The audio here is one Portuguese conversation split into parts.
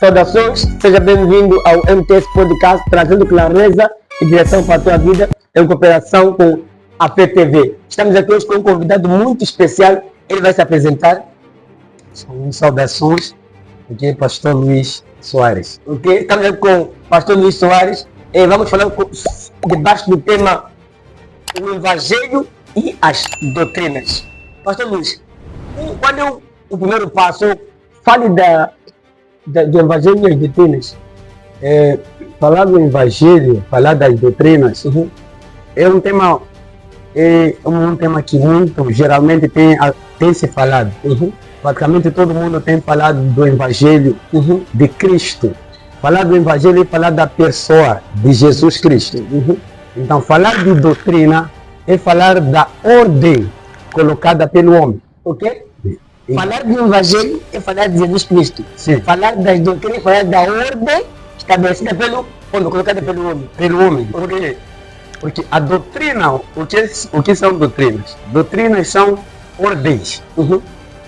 Saudações, seja bem-vindo ao MTS Podcast, trazendo clareza e direção para a tua vida em cooperação com a FETV. Estamos aqui hoje com um convidado muito especial, ele vai se apresentar. Saudações, aqui é Pastor Luiz Soares. Ok, estamos aqui com o Pastor Luiz Soares e vamos falar debaixo do tema o Evangelho e as doutrinas. Pastor Luiz, qual é o primeiro passo? Fale do Evangelho e as doutrinas. Falar do Evangelho, falar das doutrinas, é um tema que muito geralmente tem se falado. Praticamente todo mundo tem falado do Evangelho de Cristo. Falar do Evangelho é falar da pessoa de Jesus Cristo. Então, falar de doutrina é falar da ordem colocada pelo homem. Ok? Falar do Evangelho é falar de Jesus Cristo. Sim. Falar das doutrinas é falar da ordem estabelecida pelo homem, colocada pelo homem. Pelo homem. Porque a doutrina, o que são doutrinas? Doutrinas são ordens,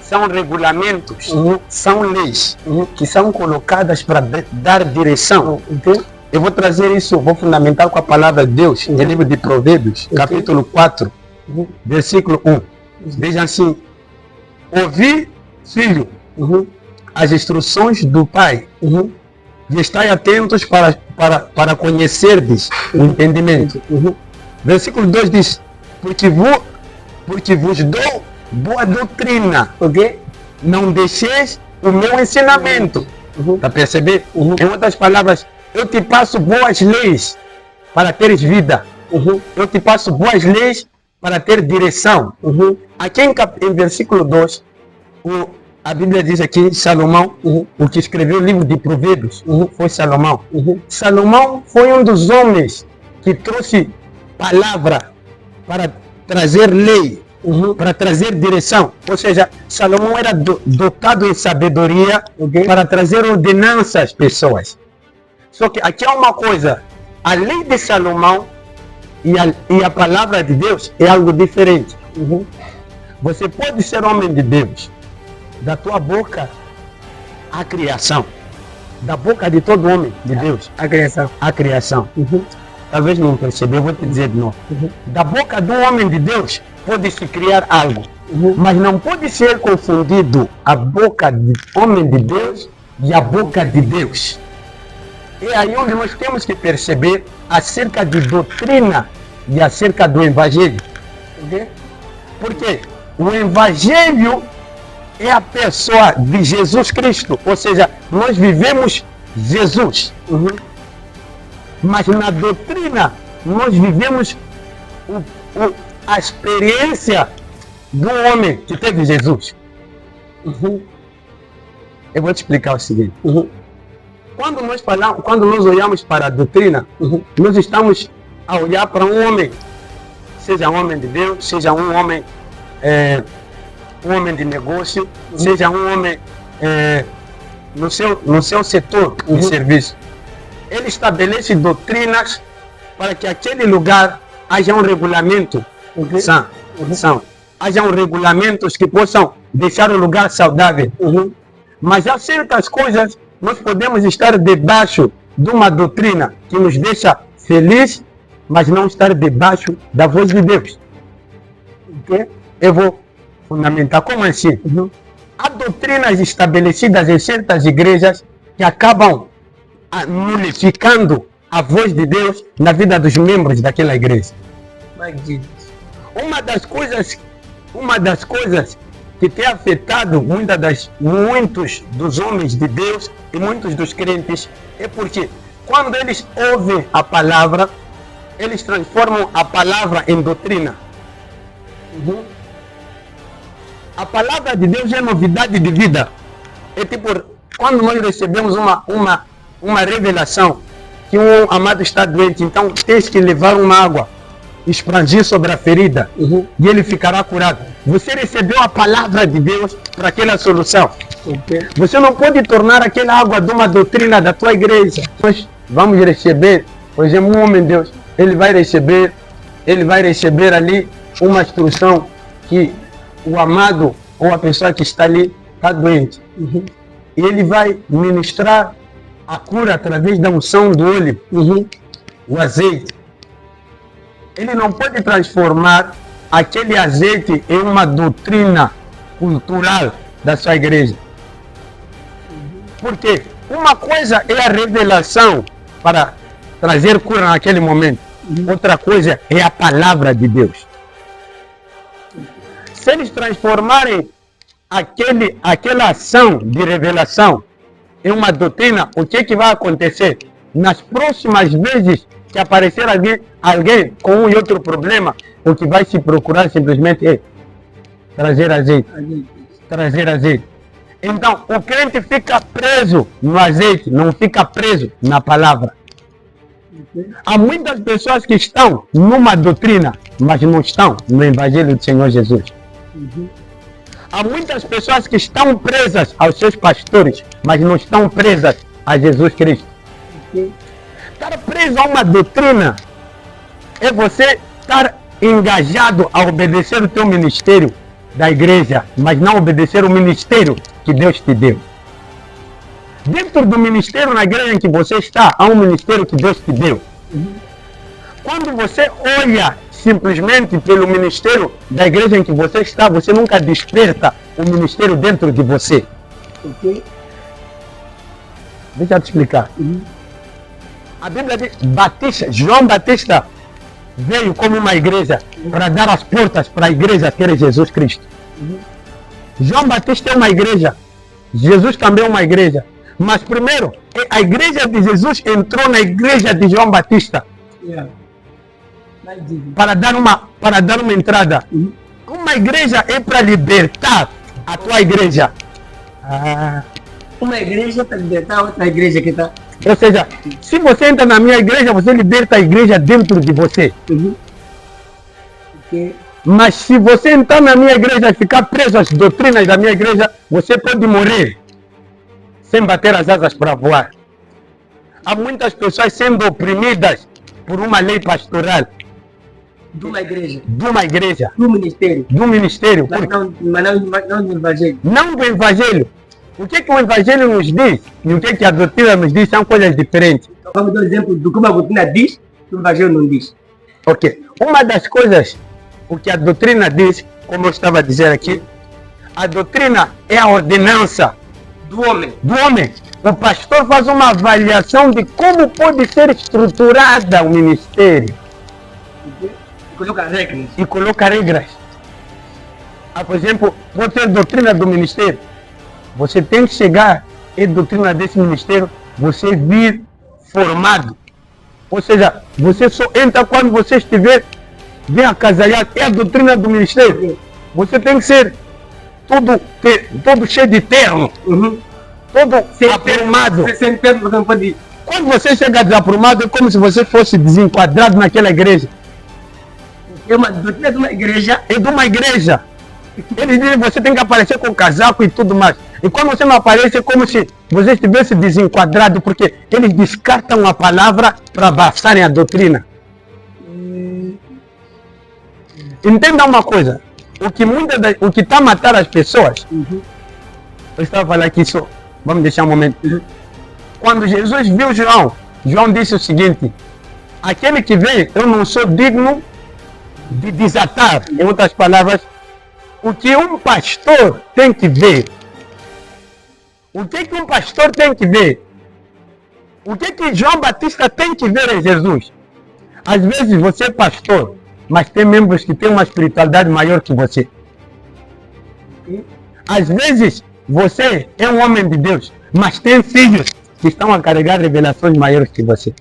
são regulamentos, são leis que são colocadas para dar direção. Eu vou trazer isso, vou fundamentar com a palavra de Deus, no livro de Provérbios, capítulo 4, versículo 1. Veja assim: ouvi, filho, as instruções do Pai, e estai atentos para conhecerdes o entendimento. Versículo 2 diz: porque vos dou boa doutrina, não deixeis o meu ensinamento. Para perceber? Em outras palavras, eu te passo boas leis para teres vida. Eu te passo boas leis para ter direção. Aqui em versículo 2, a Bíblia diz aqui, Salomão, o que escreveu o livro de Provérbios, foi Salomão. Salomão foi um dos homens que trouxe palavra para trazer lei, para trazer direção. Ou seja, Salomão era dotado em sabedoria para trazer ordenanças às pessoas. Só que aqui há uma coisa: a lei de Salomão e a palavra de Deus é algo diferente. Você pode ser homem de Deus, da tua boca a criação, da boca de todo homem de Deus a criação. Talvez não percebeu, vou te dizer de novo. Da boca do homem de Deus pode-se criar algo, mas não pode ser confundido a boca de homem de Deus e a boca de Deus. É aí onde nós temos que perceber acerca de doutrina e acerca do Evangelho. Porque o Evangelho é a pessoa de Jesus Cristo, ou seja, nós vivemos Jesus. Mas na doutrina, nós vivemos a experiência do homem que teve Jesus. Eu vou te explicar o seguinte. Quando nós olhamos para a doutrina, nós estamos a olhar para um homem, seja um homem de Deus, seja um homem de negócio, seja um homem no seu setor de serviço. Ele estabelece doutrinas para que aquele lugar haja um regulamento haja regulamentos que possam deixar o lugar saudável. Mas há certas coisas, nós podemos estar debaixo de uma doutrina que nos deixa feliz, mas não estar debaixo da voz de Deus. Eu vou fundamentar como assim. Há doutrinas estabelecidas em certas igrejas que acabam nulificando a voz de Deus na vida dos membros daquela igreja. Uma das coisas que tem afetado muitos dos homens de Deus e muitos dos crentes é porque quando eles ouvem a palavra, eles transformam a palavra em doutrina. A palavra de Deus é novidade de vida. É tipo, quando nós recebemos uma revelação que um amado está doente, então tens que levar uma água, expandir sobre a ferida e ele ficará curado. Você recebeu a palavra de Deus para aquela solução. Você não pode tornar aquela água de uma doutrina da tua igreja. Nós vamos receber, por exemplo, um homem de Deus, ele vai receber ali uma instrução que o amado ou a pessoa que está ali está doente. E ele vai ministrar a cura através da unção do óleo, o azeite. Ele não pode transformar aquele azeite em uma doutrina cultural da sua igreja. Porque uma coisa é a revelação para trazer cura naquele momento. Outra coisa é a palavra de Deus. Se eles transformarem aquela ação de revelação em uma doutrina, o que vai acontecer? Nas próximas vezes que aparecer alguém com um e outro problema, o que vai se procurar simplesmente é trazer azeite. Trazer azeite. Então, o crente fica preso no azeite, não fica preso na palavra. Há muitas pessoas que estão numa doutrina, mas não estão no Evangelho do Senhor Jesus. Há muitas pessoas que estão presas aos seus pastores, mas não estão presas a Jesus Cristo. Estar preso a uma doutrina é você estar engajado a obedecer o teu ministério da igreja, mas não obedecer o ministério que Deus te deu. Dentro do ministério na igreja em que você está, há um ministério que Deus te deu. Quando você olha simplesmente pelo ministério da igreja em que você está, você nunca desperta o ministério dentro de você. Deixa eu te explicar. A Bíblia diz, João Batista veio como uma igreja para dar as portas para a igreja que era Jesus Cristo. João Batista é uma igreja, Jesus também é uma igreja. Mas primeiro, a igreja de Jesus entrou na igreja de João Batista para dar uma entrada. Uma igreja é para libertar a tua igreja. Uma igreja para libertar outra igreja que está. Ou seja, se você entra na minha igreja, você liberta a igreja dentro de você. Mas se você entrar na minha igreja e ficar preso às doutrinas da minha igreja, você pode morrer sem bater as asas para voar. Há muitas pessoas sendo oprimidas por uma lei pastoral. De uma igreja. Do ministério. Mas não do evangelho. Não do evangelho. O que o evangelho nos diz e o que a doutrina nos diz são coisas diferentes. Então, vamos dar um exemplo do que a doutrina diz e o evangelho não diz. Ok. Uma das coisas, o que a doutrina diz, como eu estava a dizer aqui, a doutrina é a ordenança do homem. O pastor faz uma avaliação de como pode ser estruturada o ministério. E coloca regras. Por exemplo, pode ser doutrina do ministério. Você tem que chegar à doutrina desse ministério, você vir formado. Ou seja, você só entra quando você estiver bem acasalhado. É a doutrina do ministério. Você tem que ser todo cheio de terno. Todo aprumado. Quando você chega desaprumado, é como se você fosse desenquadrado naquela igreja. É uma doutrina de uma igreja. É de uma igreja. Eles dizem que você tem que aparecer com casaco e tudo mais. E quando você não aparece, é como se você estivesse desenquadrado, porque eles descartam a palavra para bastarem a doutrina. Entenda uma coisa. O que está a matar as pessoas, eu estava falando aqui só, vamos deixar um momento. Quando Jesus viu João disse o seguinte: aquele que vem, eu não sou digno de desatar. Em outras palavras, o que um pastor tem que ver. O que um pastor tem que ver? O que João Batista tem que ver em Jesus? Às vezes você é pastor, mas tem membros que têm uma espiritualidade maior que você. Às vezes você é um homem de Deus, mas tem filhos que estão a carregar revelações maiores que você.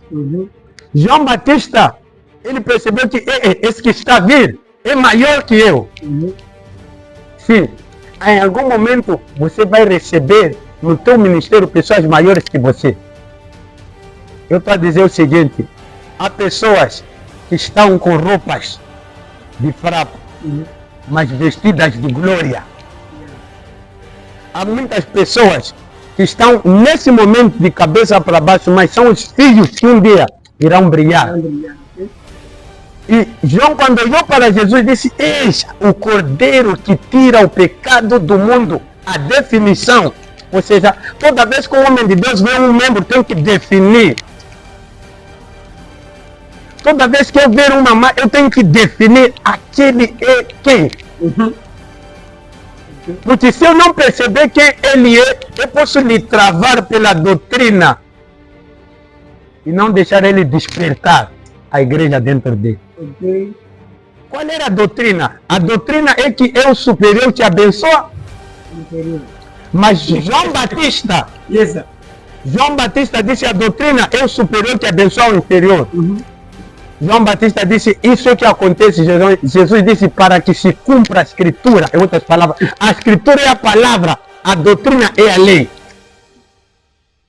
João Batista, ele percebeu que esse que está a vir é maior que eu. Sim, em algum momento você vai receber no teu ministério pessoas maiores que você. Eu estou a dizer o seguinte: há pessoas que estão com roupas de fraco, mas vestidas de glória. Há muitas pessoas que estão nesse momento de cabeça para baixo, mas são os filhos que um dia irão brilhar. E João, quando olhou para Jesus, disse: eis o Cordeiro que tira o pecado do mundo. A definição Ou seja, toda vez que o homem de Deus vê um membro, tem que definir. Toda vez que eu ver uma mãe, eu tenho que definir aquele é quem. Porque se eu não perceber quem ele é, eu posso lhe travar pela doutrina e não deixar ele despertar a igreja dentro dele. Qual era a doutrina? A doutrina é que eu superior te abençoa. Mas João Batista, João Batista disse a doutrina é o superior que abençoa o inferior. João Batista disse, isso é que acontece. Jesus disse para que se cumpra a escritura. Em outras palavras, a escritura é a palavra, a doutrina é a lei.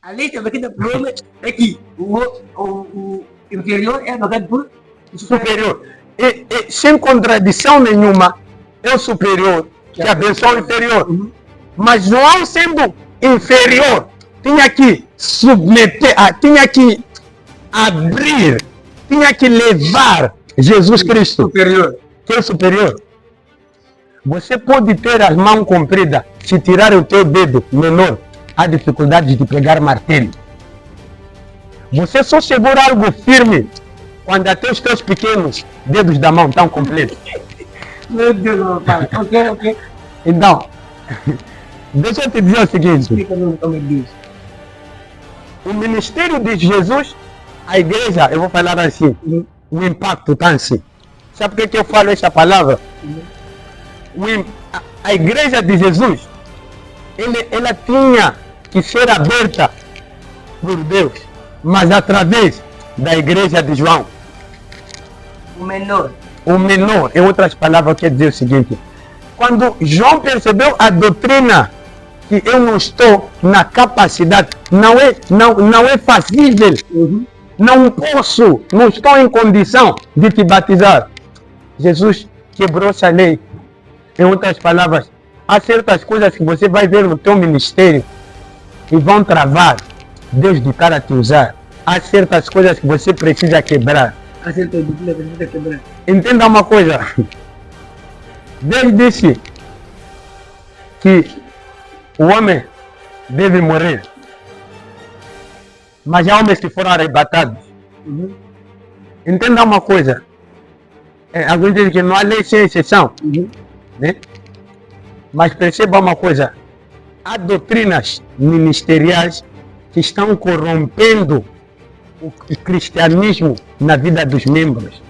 A lei também tem problema é que o inferior é abagado por Superior. E, sem contradição nenhuma, é o superior que abençoa o inferior. Mas João, sendo inferior, tinha que submeter, tinha que abrir, tinha que levar Jesus Cristo, superior. que é o superior. Você pode ter as mãos compridas, se tirar o teu dedo menor, há dificuldade de pegar martelo. Você só segura algo firme quando até os teus pequenos dedos da mão estão completos. Meu Deus, meu pai. Ok. Então, deixa eu te dizer o seguinte. Explica-me como diz. O ministério de Jesus, a igreja, eu vou falar assim, o impacto está assim. Sabe por que eu falo essa palavra? A igreja de Jesus, ela tinha que ser aberta por Deus, mas através da igreja de João. O menor. O menor, em outras palavras, quer dizer o seguinte: quando João percebeu a doutrina, que eu não estou na capacidade, não é fazível, não posso, não estou em condição de te batizar. Jesus quebrou essa lei. Em outras palavras, há certas coisas que você vai ver no teu ministério e vão travar Deus de estar a te usar. Há certas coisas que você precisa quebrar. Há certas doutrinas que precisa quebrar. Entenda uma coisa. Deus disse que o homem deve morrer. Mas há homens que foram arrebatados. Entenda uma coisa. Alguns dizem que não há lei sem exceção. Né? Mas perceba uma coisa. Há doutrinas ministeriais que estão corrompendo o cristianismo na vida dos membros.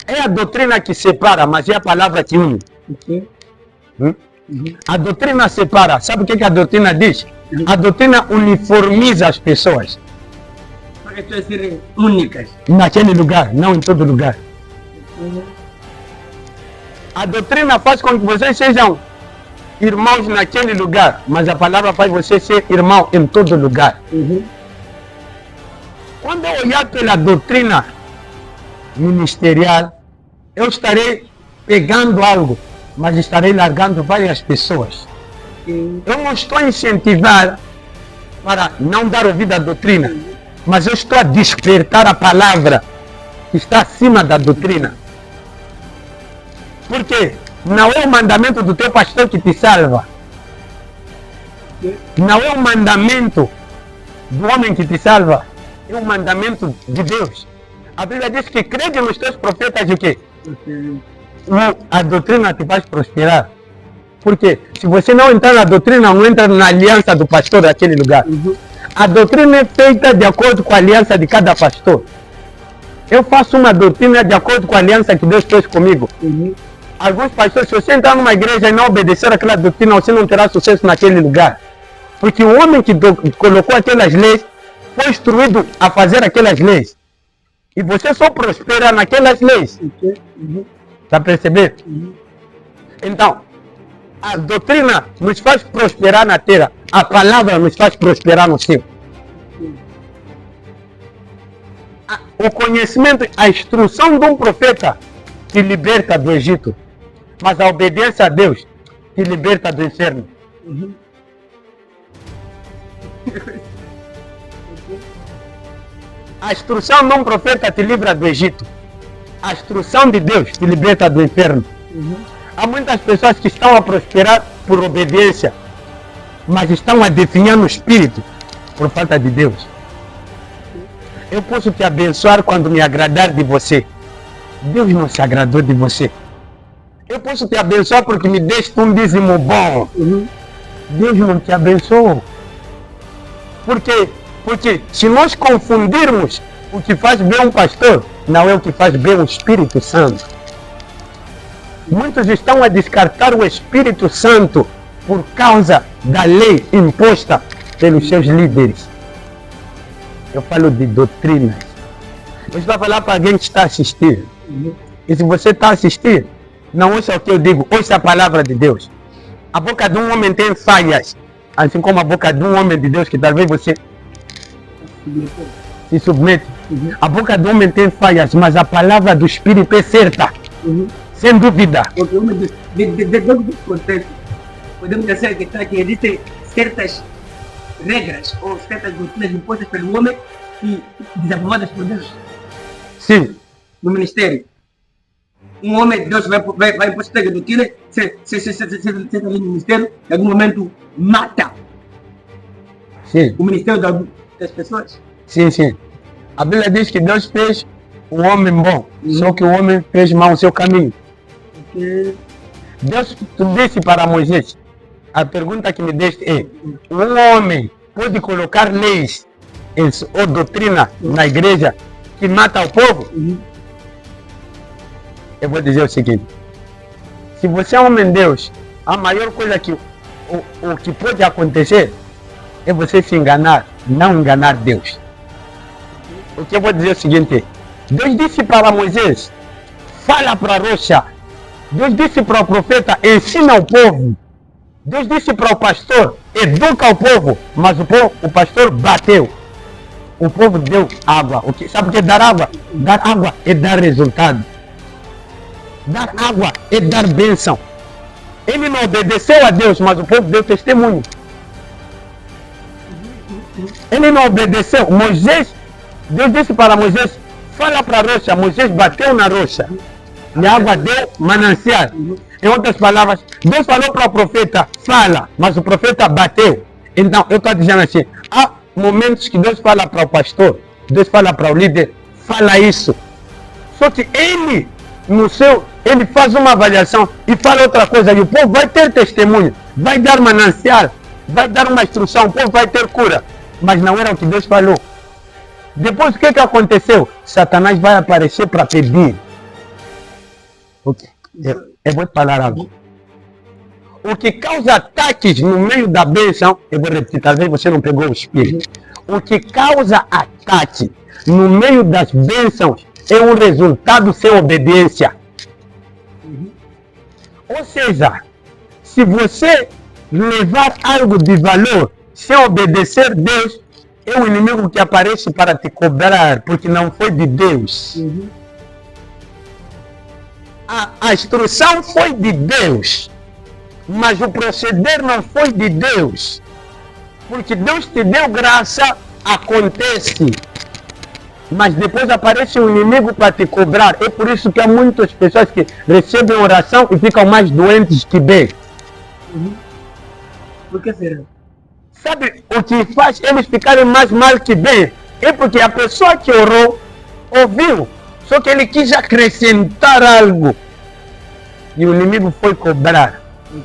É a doutrina que separa, mas é a palavra que une. A doutrina separa. Sabe o que a doutrina diz? A doutrina uniformiza as pessoas. Para que as pessoas serem únicas. Naquele lugar, não em todo lugar. A doutrina faz com que vocês sejam irmãos naquele lugar, mas a palavra faz você ser irmão em todo lugar. Quando eu olhar pela doutrina ministerial, eu estarei pegando algo, mas estarei largando várias pessoas. Eu não estou a incentivar para não dar ouvido à doutrina, mas eu estou a despertar a palavra que está acima da doutrina. Porque não é o mandamento do teu pastor que te salva. Não é o mandamento do homem que te salva. É o mandamento de Deus. A Bíblia diz que crede nos teus profetas de quê? A doutrina te faz prosperar. Porque se você não entrar na doutrina, não entra na aliança do pastor daquele lugar. A doutrina é feita de acordo com a aliança de cada pastor. Eu faço uma doutrina de acordo com a aliança que Deus fez comigo. Alguns pastores, se você entrar numa igreja e não obedecer aquela doutrina, você não terá sucesso naquele lugar. Porque o homem que colocou aquelas leis foi instruído a fazer aquelas leis. E você só prospera naquelas leis. Está a perceber? Então, a doutrina nos faz prosperar na terra. A palavra nos faz prosperar no céu. O conhecimento, a instrução de um profeta te liberta do Egito. Mas a obediência a Deus te liberta do inferno. A instrução de um profeta te livra do Egito. A instrução de Deus te liberta do inferno. Há muitas pessoas que estão a prosperar por obediência. mas estão a definhar no espírito por falta de Deus. Eu posso te abençoar quando me agradar de você. Deus não se agradou de você. Eu posso te abençoar porque me deste um dízimo bom. Deus não te abençoou. Porque se nós confundirmos o que faz bem um pastor, não é o que faz bem o Espírito Santo. Muitos estão a descartar o Espírito Santo por causa da lei imposta pelos seus líderes. Eu falo de doutrinas. Eu estou a falar para alguém que está a assistir. E se você está a assistir, não ouça o que eu digo, ouça a palavra de Deus. A boca de um homem tem falhas, assim como a boca de um homem de Deus que talvez você se submete. A boca do homem tem falhas, mas a palavra do Espírito é certa. Sem dúvida. Porque dentro do contexto, podemos dizer que existem certas regras ou certas doutrinas impostas pelo homem e desaprovadas por Deus. Sim. No ministério. Um homem de Deus vai impor certas doutrinas, se no ministério, em algum momento mata o ministério das pessoas. Sim, sim. A Bíblia diz que Deus fez o homem bom, só que o homem fez mal o seu caminho. Deus disse para Moisés, a pergunta que me deste é, um homem pode colocar leis ou doutrina na igreja que mata o povo? Eu vou dizer o seguinte, se você é homem de Deus, a maior coisa que o que pode acontecer é você se enganar, não enganar Deus. O que eu vou dizer é o seguinte, Deus disse para Moisés, fala para a rocha. Deus disse para o profeta, ensina o povo. Deus disse para o pastor, educa o povo. Mas o pastor bateu. O povo deu água. Sabe o que é dar água? Dar água é dar resultado. Dar água é dar bênção. Ele não obedeceu a Deus, mas o povo deu testemunho. Ele não obedeceu. Deus disse para Moisés, fala para a rocha. Moisés bateu na rocha. E a água deu manancial. Em outras palavras, Deus falou para o profeta, fala, mas o profeta bateu. Então, eu estou dizendo assim, há momentos que Deus fala para o pastor, Deus fala para o líder, fala isso. Só que ele faz uma avaliação e fala outra coisa, e o povo vai ter testemunho, vai dar manancial, vai dar uma instrução, o povo vai ter cura. Mas não era o que Deus falou. Depois o que aconteceu? Satanás vai aparecer para pedir. Eu vou te falar algo. O que causa ataques no meio da bênção, eu vou repetir, talvez você não pegou o espírito. O que causa ataque no meio das bênçãos é um resultado sem obediência. Ou seja, se você levar algo de valor sem obedecer Deus, é o inimigo que aparece para te cobrar, porque não foi de Deus. A instrução foi de Deus, mas o proceder não foi de Deus. Porque Deus te deu graça, acontece. Mas depois aparece um inimigo para te cobrar. É por isso que há muitas pessoas que recebem oração e ficam mais doentes que bem. Por que será? Sabe o que faz eles ficarem mais mal que bem? É porque a pessoa que orou, ouviu. Só que ele quis acrescentar algo. E o inimigo foi cobrar.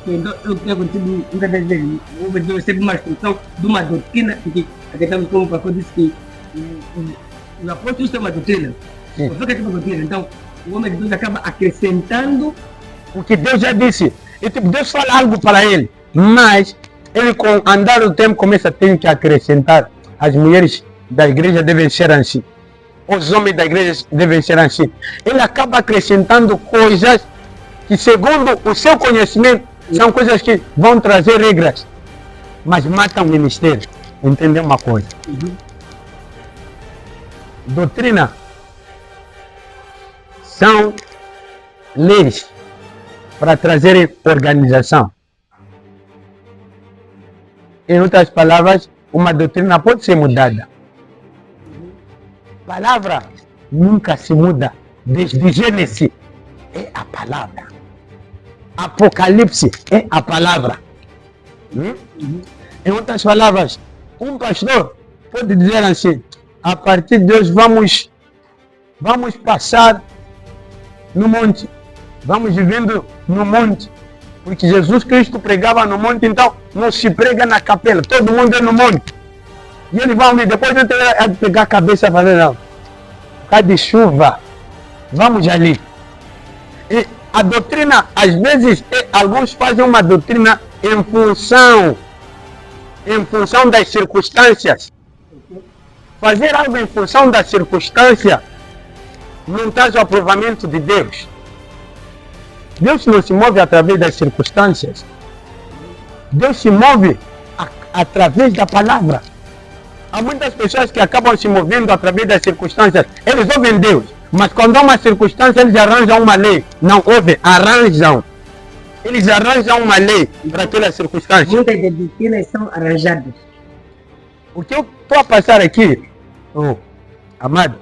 Então, eu tenho contigo, muitas vezes, eu recebo uma instrução de uma doutrina, porque acreditamos como o pastor disse que os apóstolos têm uma doutrina. O profeta tem uma doutrina. Então, o homem de Deus acaba acrescentando o que Deus já disse. E tipo, Deus fala algo para ele, mas ele com andar do tempo começa a ter que acrescentar. As mulheres da igreja devem ser assim. Os homens da igreja devem ser assim. Ele acaba acrescentando coisas que, segundo o seu conhecimento, são coisas que vão trazer regras, mas matam o ministério. Entendeu uma coisa? Doutrina são leis para trazerem organização. Em outras palavras, uma doutrina pode ser mudada. Palavra nunca se muda. Desde Gênesis é a palavra. Apocalipse é a palavra. Em outras palavras, um pastor pode dizer assim, a partir de hoje vamos passar no monte, vamos vivendo no monte, porque Jesus Cristo pregava no monte, então não se prega na capela, todo mundo é no monte. E eles vão vir, depois não tem de pegar a cabeça e fazer não. Por causa de chuva, vamos ali. E a doutrina, às vezes, alguns fazem uma doutrina em função das circunstâncias. Fazer algo em função da circunstância não traz o aprovamento de Deus. Deus não se move através das circunstâncias. Deus se move através da palavra. Há muitas pessoas que acabam se movendo através das circunstâncias. Eles ouvem Deus, mas quando há uma circunstância, eles arranjam uma lei. Não ouvem, arranjam. Eles arranjam uma lei para aquela circunstância. Muitas das doutrinas são arranjadas. O que eu estou a passar aqui, amado,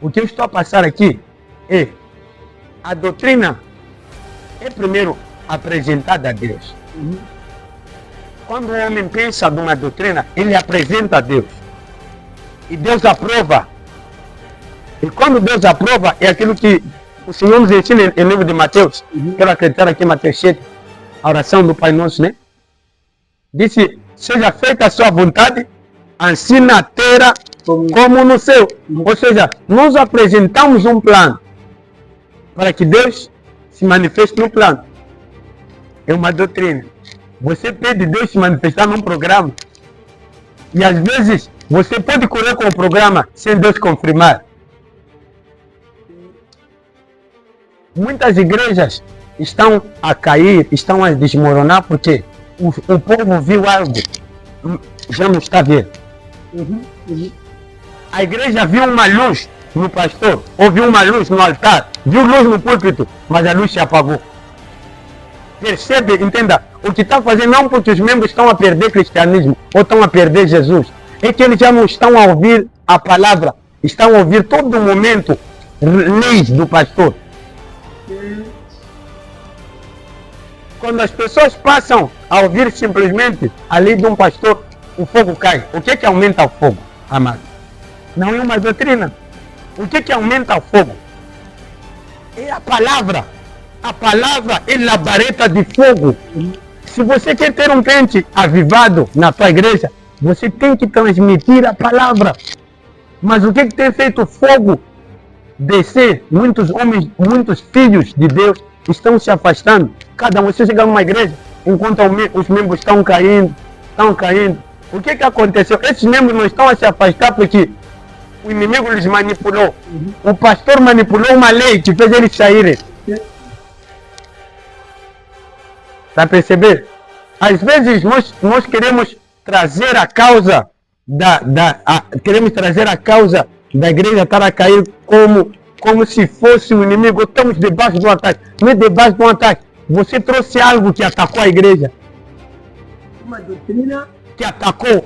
o que eu estou a passar aqui é a doutrina é primeiro apresentada a Deus. Quando o homem pensa numa doutrina, ele apresenta a Deus. E Deus aprova. E quando Deus aprova, é aquilo que o Senhor nos ensina em livro de Mateus. Quero acreditar aqui em Mateus 7, a oração do Pai Nosso, né? Disse, seja feita a sua vontade, assim na terra como no céu. Ou seja, nós apresentamos um plano para que Deus se manifeste no plano. É uma doutrina. Você pede Deus se manifestar num programa. E às vezes você pode correr com o programa sem Deus confirmar. Muitas igrejas estão a cair, estão a desmoronar porque o povo viu algo, já não está vendo. A igreja viu uma luz no pastor, ou viu uma luz no altar, viu luz no púlpito, mas a luz se apagou. Percebe, entenda, o que está fazendo não porque os membros estão a perder cristianismo ou estão a perder Jesus, é que eles já não estão a ouvir a palavra, estão a ouvir todo momento leis do pastor. Quando as pessoas passam a ouvir simplesmente a lei de um pastor, o fogo cai. O que é que aumenta o fogo, amado? Não é uma doutrina. O que é que aumenta o fogo? É a palavra. A palavra é labareda de fogo. Se você quer ter um crente avivado na tua igreja, você tem que transmitir a palavra. Mas o que tem feito o fogo descer? Muitos homens, muitos filhos de Deus estão se afastando. Cada um, você chega numa igreja, enquanto os membros estão caindo. O que aconteceu? Esses membros não estão a se afastar porque o inimigo lhes manipulou. O pastor manipulou uma lei que fez eles saírem. Está a perceber? Às vezes nós queremos trazer a causa queremos trazer a causa da igreja estar a cair como se fosse o inimigo. Estamos debaixo de um ataque. Não é debaixo de um ataque. Você trouxe algo que atacou a igreja. Uma doutrina que atacou.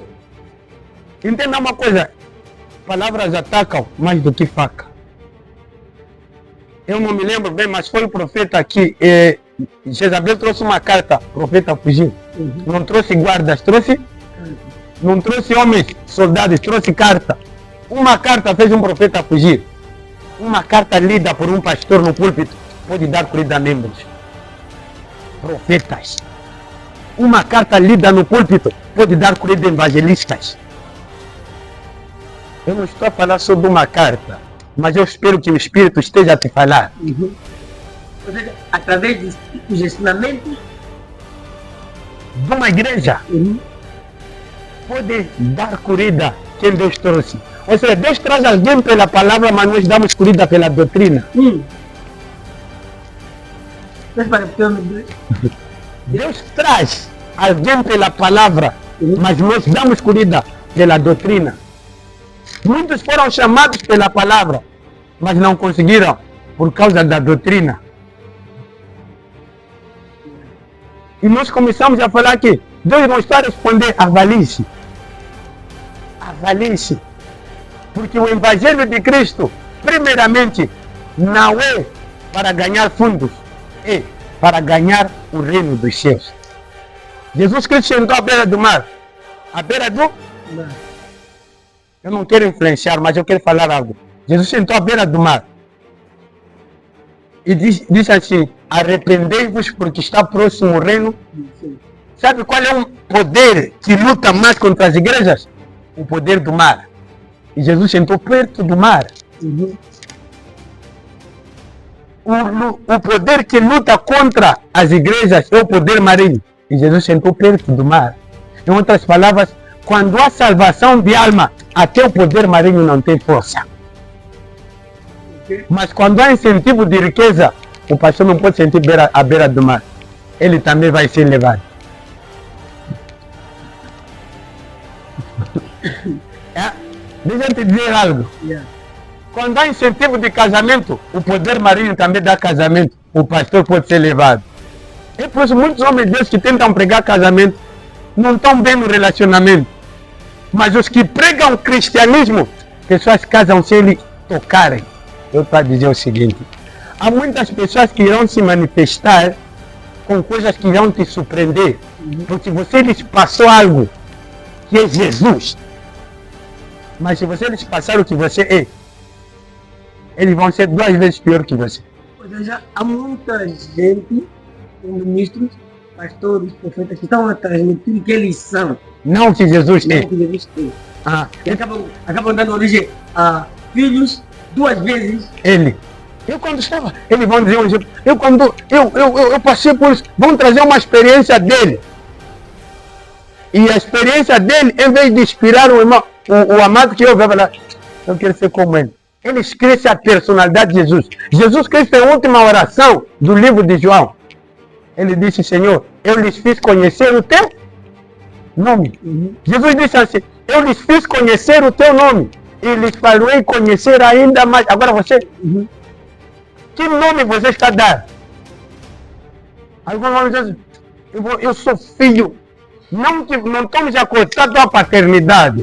Entenda uma coisa. Palavras atacam mais do que faca. Eu não me lembro bem, mas foi o profeta que Jezabel trouxe uma carta, o profeta fugiu. Não trouxe guardas, não trouxe homens, soldados, trouxe carta. Uma carta fez um profeta fugir. Uma carta lida por um pastor no púlpito pode dar corrida a membros. Profetas. Uma carta lida no púlpito pode dar corrida a evangelistas. Eu não estou a falar sobre uma carta, mas eu espero que o Espírito esteja a te falar. Ou seja, através dos ensinamentos de uma igreja, pode dar corrida quem Deus trouxe. Ou seja, Deus traz alguém pela palavra, mas nós damos corrida pela doutrina. Deus traz alguém pela palavra, mas nós damos corrida pela doutrina. Muitos foram chamados pela palavra, mas não conseguiram por causa da doutrina. E nós começamos a falar que Deus não está a responder, avalie-se. Avalie-se. Porque o Evangelho de Cristo, primeiramente, não é para ganhar fundos, é para ganhar o reino dos céus. Jesus Cristo sentou à beira do mar À beira do... Mar. Eu não quero influenciar, mas eu quero falar algo. Jesus sentou à beira do mar. E diz assim, arrependei-vos porque está próximo o reino. Sim. Sabe qual é um poder que luta mais contra as igrejas? O poder do mar. E Jesus sentou perto do mar. Uhum. O poder que luta contra as igrejas é o poder marinho. E Jesus sentou perto do mar. Em outras palavras, quando há salvação de alma, até o poder marinho não tem força. Ok. Mas quando há incentivo de riqueza, o pastor não pode sentir à beira do mar. Ele também vai ser levado. Deixa eu te dizer algo. Yeah. Quando há incentivo de casamento, o poder marinho também dá casamento. O pastor pode ser levado. É por isso muitos homens de Deus que tentam pregar casamento não estão bem no relacionamento. Mas os que pregam cristianismo, pessoas casam sem eles tocarem. Eu estou a dizer o seguinte: há muitas pessoas que irão se manifestar com coisas que irão te surpreender. Porque você lhes passou algo que é Jesus. Mas se você lhes passar o que você é, eles vão ser 2 vezes pior que você. Ou seja, há muita gente, ministros, pastores, profetas, que estão a transmitir o que eles são. Não que Jesus Não é. o que Jesus tem. Ah, E acabam dando origem a filhos 2 vezes. ele. Eu quando estava, eles vão dizer um exemplo. Eu passei por isso. Vão trazer uma experiência dele. E a experiência dele, em vez de inspirar o irmão, o amado que eu vai falar, eu quero ser como ele. Ele esquece a personalidade de Jesus. Jesus Cristo, em última oração do livro de João, ele disse: Senhor, eu lhes fiz conhecer o teu nome. Jesus disse assim: eu lhes fiz conhecer o teu nome e lhes farei conhecer ainda mais. Agora você, que nome você está dando? Alguns vão dizer: eu sou filho. Não estamos a cortar a tua paternidade,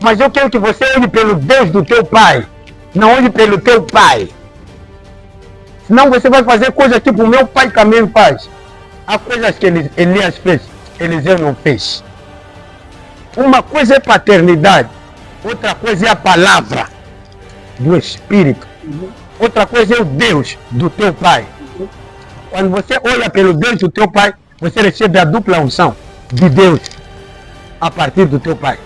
mas eu quero que você olhe pelo Deus do teu pai, não olhe pelo teu pai. Senão você vai fazer coisas tipo o meu pai também faz. Há coisas que Elias fez, Eliseu não fez. Uma coisa é paternidade, outra coisa é a palavra do Espírito, outra coisa é o Deus do teu pai. Quando você olha pelo Deus do teu pai, você recebe a dupla unção de Deus a partir do teu pai.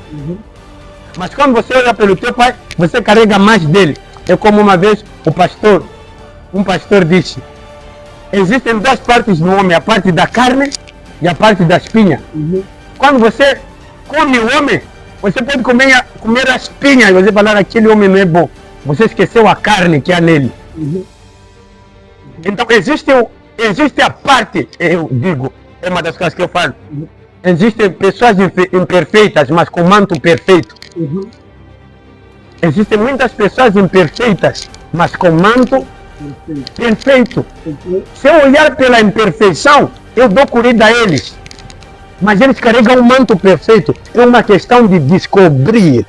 Mas quando você olha pelo teu pai, você carrega mais dele. É como uma vez um pastor disse: existem 2 partes no homem, a parte da carne e a parte da espinha. Quando você come o homem, você pode comer a espinha e você falar: aquele homem não é bom. Você esqueceu a carne que há nele. Então existe a parte, eu digo, é uma das coisas que eu falo. Existem pessoas imperfeitas, mas com manto perfeito. Existem muitas pessoas imperfeitas, mas com manto perfeito. Se eu olhar pela imperfeição, eu dou corrida a eles. Mas eles carregam um manto perfeito. É uma questão de descobrir.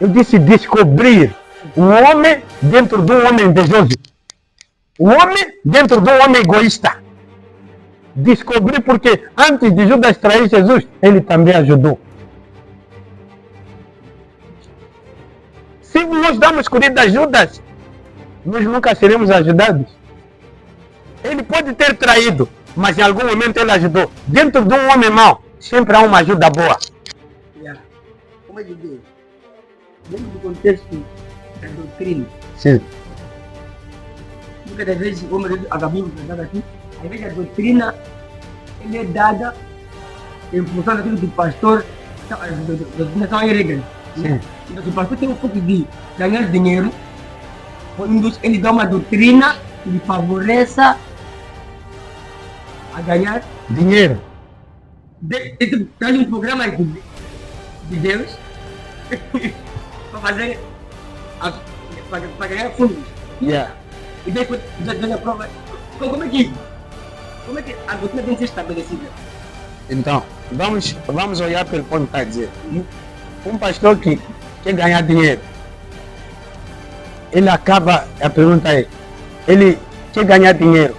Eu disse descobrir. O homem dentro de um homem invejoso. O homem dentro de um homem egoísta. Descobrir, porque antes de Judas trair Jesus, ele também ajudou. Se nós damos corrida a Judas, nós nunca seremos ajudados. Ele pode ter traído, mas em algum momento ele ajudou. Dentro de um homem mau, sempre há uma ajuda boa. Como é que diz? Dentro do contexto da doutrina, Sim. muitas das vezes, como acabamos de falar aqui, às vezes a doutrina ele é dada em função daquilo que o pastor, as doutrinas são as regras. Sim. Então, se o pastor tem um pouco de ganhar dinheiro, ele dá uma doutrina que lhe favoreça a ganhar Dinheiro. traz um programa de Deus para fazer para ganhar fundos. Yeah. E depois da prova, como é que a doutrina tem que ser estabelecida? Então, vamos olhar pelo ponto que está a dizer. Um pastor que quer ganhar dinheiro, ele acaba, a pergunta é, ele quer ganhar dinheiro,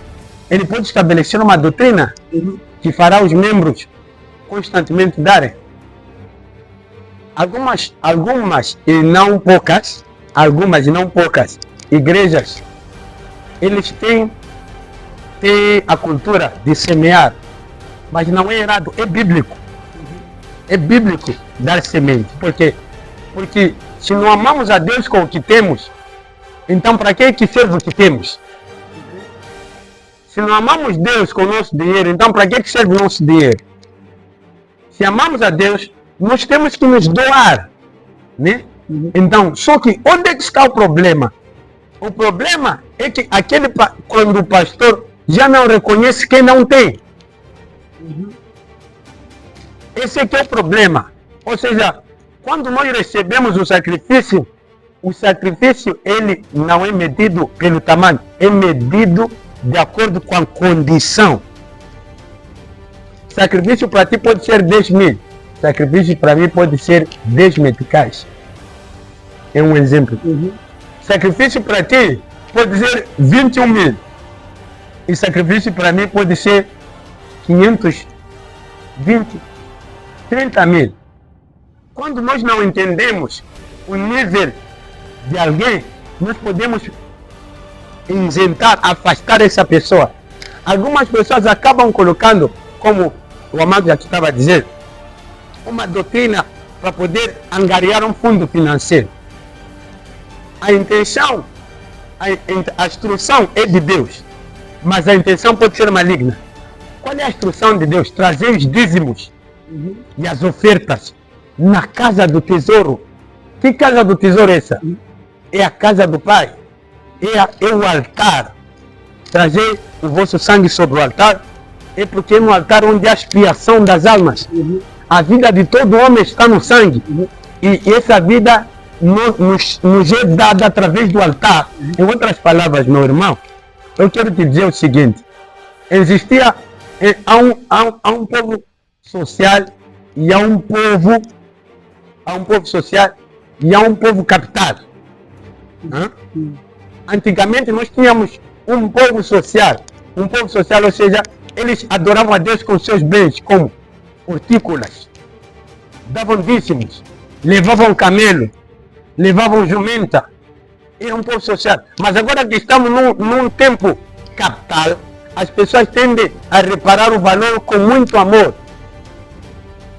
ele pode estabelecer uma doutrina que fará os membros constantemente darem? algumas e não poucas igrejas, eles têm a cultura de semear, mas não é errado, é bíblico. É bíblico dar semente. Por quê? Porque se não amamos a Deus com o que temos, então para que serve o que temos? Se não amamos Deus com o nosso dinheiro, então para que serve o nosso dinheiro? Se amamos a Deus, nós temos que nos doar, né? Então, só que onde é que está o problema? O problema é que quando o pastor já não reconhece quem não tem. Esse é que é o problema. Ou seja, quando nós recebemos o sacrifício ele não é medido pelo tamanho, é medido de acordo com a condição. Sacrifício para ti pode ser 10 mil. Sacrifício para mim pode ser 10 meticais. É um exemplo. Sacrifício para ti pode ser 21 mil. E sacrifício para mim pode ser 520, 30 mil. Quando nós não entendemos o nível de alguém, nós podemos isentar, afastar essa pessoa. Algumas pessoas acabam colocando, como o amado já estava a dizer, uma doutrina para poder angariar um fundo financeiro. A intenção, a instrução é de Deus, mas a intenção pode ser maligna. Qual é a instrução de Deus? Trazer os dízimos e as ofertas na casa do tesouro. Que casa do tesouro é essa? É a casa do Pai. É o altar. Trazer o vosso sangue sobre o altar é porque é no altar onde há expiação das almas. A vida de todo homem está no sangue. E essa vida nos é dada através do altar. Em outras palavras, meu irmão, eu quero te dizer o seguinte. Há um povo social e há um povo social e há um povo capital. Antigamente nós tínhamos um povo social, ou seja, eles adoravam a Deus com seus bens, como hortícolas, davam dízimos, levavam camelo, levavam jumenta, era um povo social. Mas agora que estamos num tempo capital, as pessoas tendem a reparar o valor com muito amor.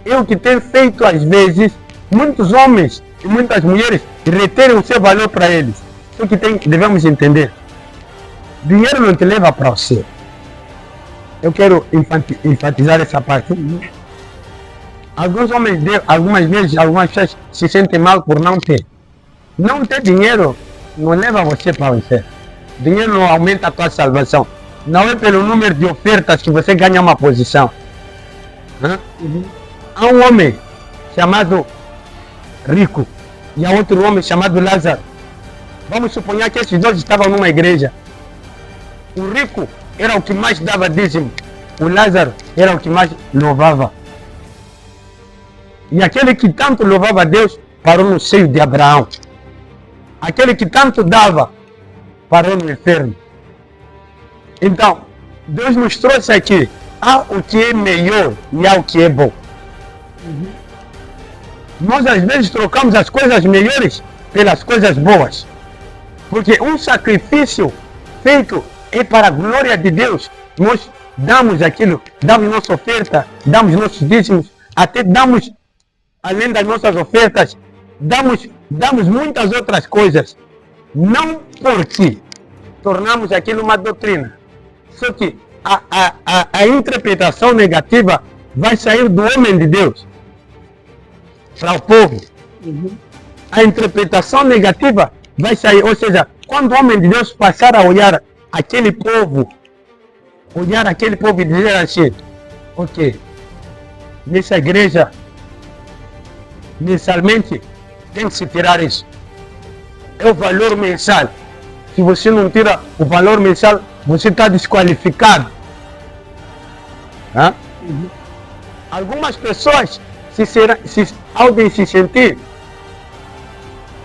É o que tem feito às vezes muitos homens e muitas mulheres reterem o seu valor para eles. O que devemos entender. Dinheiro não te leva para o céu. Eu quero enfatizar essa parte. Alguns homens, algumas vezes, algumas pessoas se sentem mal por não ter. Não ter dinheiro não leva você para o inferno. Dinheiro não aumenta a tua salvação. Não é pelo número de ofertas que você ganha uma posição. Há um homem chamado Rico e há outro homem chamado Lázaro. Vamos suponhar que esses dois estavam numa igreja. O rico era o que mais dava dízimo. O Lázaro era o que mais louvava. E aquele que tanto louvava a Deus parou no seio de Abraão. Aquele que tanto dava parou no inferno. Então, Deus nos trouxe aqui. Há o que é melhor e há o que é bom. Nós às vezes trocamos as coisas melhores pelas coisas boas. Porque um sacrifício feito é para a glória de Deus. Nós damos aquilo, damos nossa oferta, damos nossos dízimos, até damos, além das nossas ofertas, damos muitas outras coisas. Não porque tornamos aquilo uma doutrina. Só que a interpretação negativa vai sair do homem de Deus para o povo. A interpretação negativa vai sair, ou seja, quando o homem de Deus passar a olhar aquele povo e dizer assim, ok, nessa igreja, mensalmente, tem que se tirar isso. É o valor mensal. Se você não tira o valor mensal, você está desqualificado. Algumas pessoas podem se sentir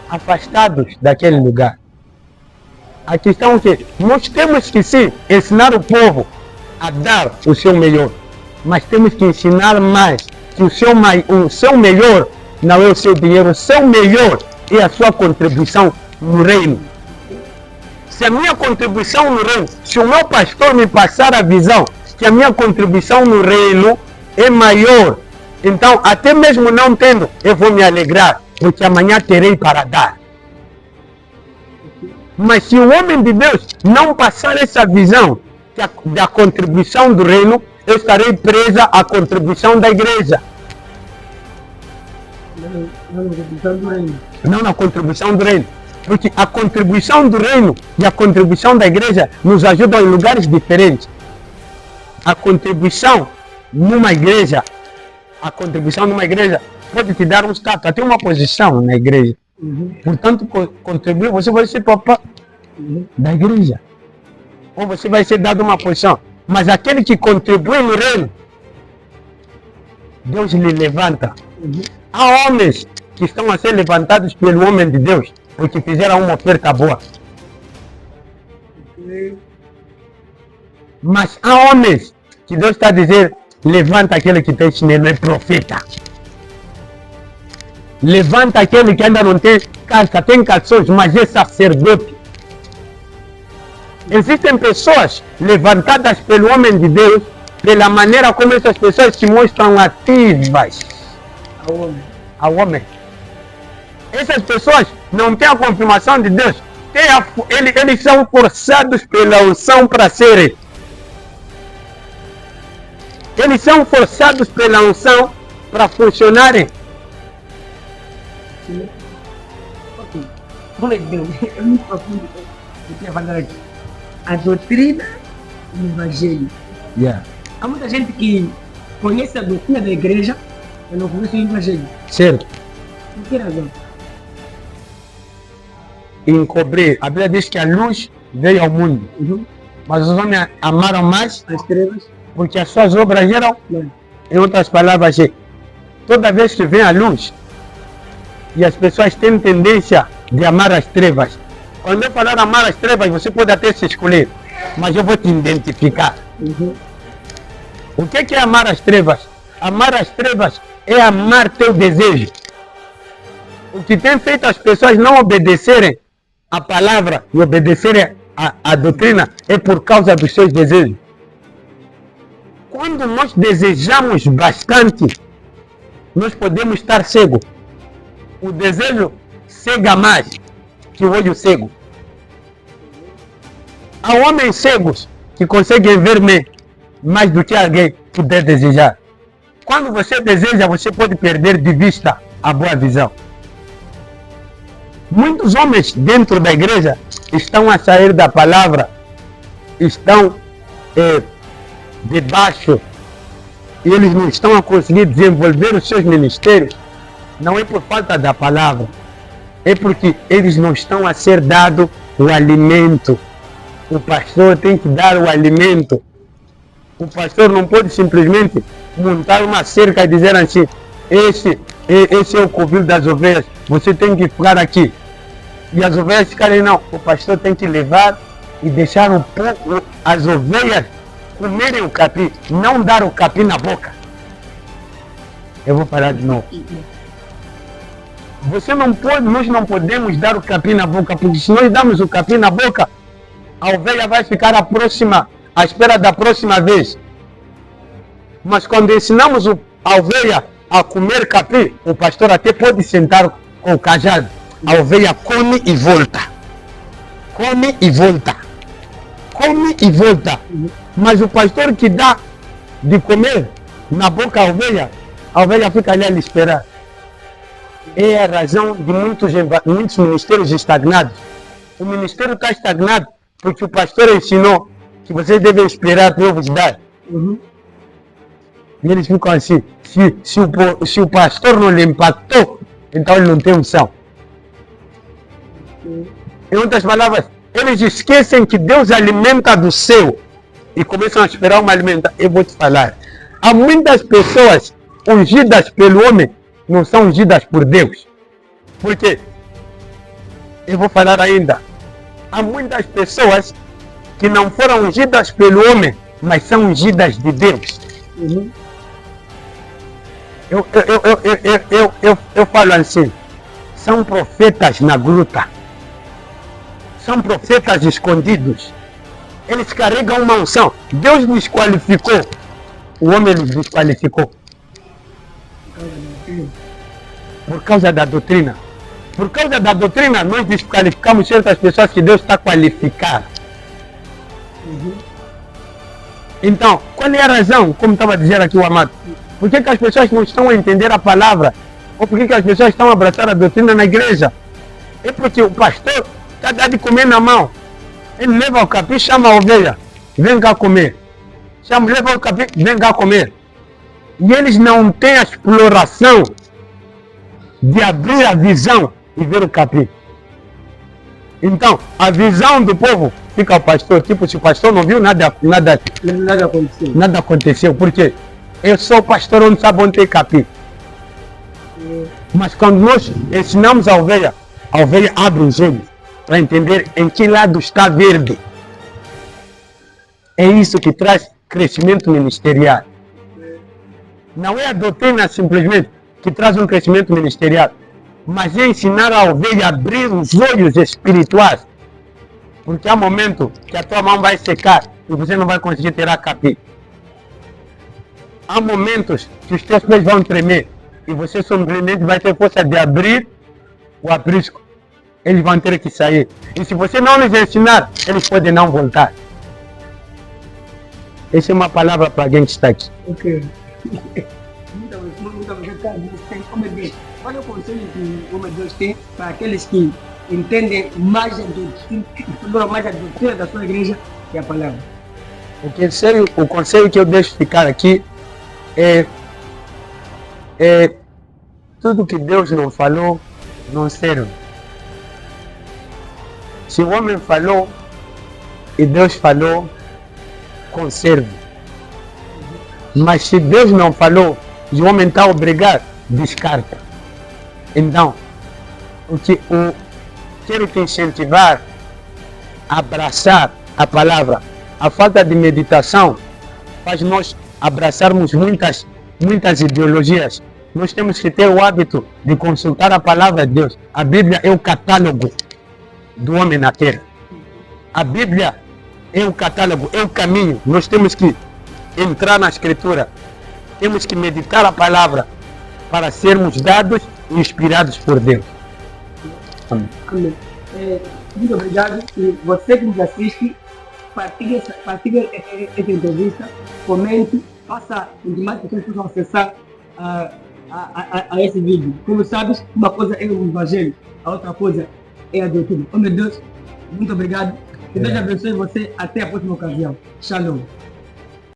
afastados daquele lugar. A questão é que nós temos que sim ensinar o povo a dar o seu melhor, mas temos que ensinar mais que o seu melhor não é o seu dinheiro. O seu melhor é a sua contribuição no reino. Se a minha contribuição no reino, se o meu pastor me passar a visão que a minha contribuição no reino é maior, então até mesmo não tendo, eu vou me alegrar, porque amanhã terei para dar. Mas se o homem de Deus não passar essa visão da contribuição do reino, eu estarei presa à contribuição da igreja. Não na contribuição do reino. Porque a contribuição do reino e a contribuição da igreja nos ajudam em lugares diferentes. A contribuição numa igreja pode te dar um status, até uma posição na igreja. Portanto, contribuir, você vai ser papá da igreja. Ou você vai ser dado uma posição. Mas aquele que contribui no reino, Deus lhe levanta. Há homens que estão a ser levantados pelo homem de Deus, porque fizeram uma oferta boa. Mas há homens que Deus está a dizer, levanta aquele que tem chinelo, é profeta. Levanta aquele que ainda não tem calça, tem calções, mas é sacerdote. Existem pessoas levantadas pelo homem de Deus, pela maneira como essas pessoas se mostram ativas ao homem. Essas pessoas não têm a confirmação de Deus, eles são forçados pela unção para serem. Eles são forçados pela unção para funcionarem. É muito profundo o que eu falar aqui. A doutrina e o evangelho. Há muita gente que conhece a doutrina da igreja, mas não conhece o evangelho. Certo. Por que razão? Encobrir. A Bíblia diz que a luz veio ao mundo. Mas os homens amaram mais as trevas, porque as suas obras eram. Em outras palavras, toda vez que vem a luz, e as pessoas têm tendência de amar as trevas. Quando eu falar amar as trevas, você pode até se escolher, mas eu vou te identificar. O que é amar as trevas? Amar as trevas é amar teu desejo. O que tem feito as pessoas não obedecerem a palavra e obedecerem a doutrina é por causa dos seus desejos. Quando nós desejamos bastante, nós podemos estar cegos. O desejo cega mais que o olho cego. Há homens cegos que conseguem ver mais do que alguém puder desejar. Quando você deseja, você pode perder de vista a boa visão. Muitos homens dentro da igreja estão a sair da palavra, estão debaixo, e eles não estão a conseguir desenvolver os seus ministérios. Não é por falta da palavra, é porque eles não estão a ser dado o alimento. O pastor tem que dar o alimento. O pastor não pode simplesmente montar uma cerca e dizer assim, esse é o covil das ovelhas, você tem que ficar aqui. E as ovelhas ficarem, não. O pastor tem que levar e deixar as ovelhas comerem o capim, não dar o capim na boca. Eu vou falar de novo. Nós não podemos dar o capim na boca, porque se nós damos o capim na boca, a ovelha vai ficar à espera da próxima vez. Mas quando ensinamos a ovelha a comer capim, o pastor até pode sentar com o cajado. A ovelha come e volta. Come e volta. Come e volta. Mas o pastor que dá de comer na boca a ovelha fica ali a lhe esperar. É a razão de muitos ministérios estagnados. O ministério está estagnado porque o pastor ensinou que vocês devem esperar para eu vos dar. E eles ficam assim, se o pastor não lhe impactou, então ele não tem unção. Em outras palavras, eles esquecem que Deus alimenta do céu e começam a esperar uma alimentação. Eu vou te falar, há muitas pessoas ungidas pelo homem, não são ungidas por Deus. Por quê? Eu vou falar ainda. Há muitas pessoas que não foram ungidas pelo homem, mas são ungidas de Deus. Eu falo assim, são profetas na gruta, são profetas escondidos, eles carregam uma unção. Deus desqualificou, o homem lhes desqualificou por causa da doutrina. Por causa da doutrina, nós desqualificamos certas pessoas que Deus está qualificando. Então, qual é a razão, como estava a dizer aqui o amado? Por que as pessoas não estão a entender a palavra? Ou por que as pessoas estão a abraçar a doutrina na igreja? É porque o pastor está dando de comer na mão. Ele leva o capim, chama a ovelha, vem cá comer. Leva o capim, vem cá comer. E eles não têm a exploração de abrir a visão e ver o capim. Então, a visão do povo fica ao pastor. Tipo, se o pastor não viu, nada aconteceu. Nada aconteceu. Por quê? Eu sou pastor, onde sabe onde tem capim. Mas quando nós ensinamos a ovelha abre os olhos para entender em que lado está verde. É isso que traz crescimento ministerial. Não é a doutrina simplesmente que traz um crescimento ministerial, mas é ensinar a ovelha a abrir os olhos espirituais. Porque há momentos que a tua mão vai secar e você não vai conseguir tirar capim. Há momentos que os teus pés vão tremer e você simplesmente vai ter força de abrir o aprisco. Eles vão ter que sair. E se você não lhes ensinar, eles podem não voltar. Essa é uma palavra para alguém que está aqui. Ok. Muito obrigado. Qual é o conselho que o homem de Deus tem para aqueles que entendem mais a doutrina da sua igreja que a palavra? O conselho que eu deixo ficar aqui é tudo que Deus não falou, não serve. Se o homem falou e Deus falou, conserve. Mas se Deus não falou e o homem está obrigado, descarta. Então, quero te incentivar a abraçar a palavra. A falta de meditação faz nós abraçarmos muitas ideologias. Nós temos que ter o hábito de consultar a palavra de Deus. A Bíblia é o catálogo do homem na terra. A Bíblia é o catálogo, é o caminho. Nós temos que entrar na Escritura. Temos que meditar a palavra para sermos dados e inspirados por Deus. Amém. Amém. Muito obrigado. E você que nos assiste, partilhe essa entrevista, comente, faça com que mais pessoas possam acessar a esse vídeo. Como sabes, uma coisa é o Evangelho, a outra coisa é a doutrina. Oh meu Deus, muito obrigado. Que Deus abençoe você. Até a próxima ocasião. Shalom.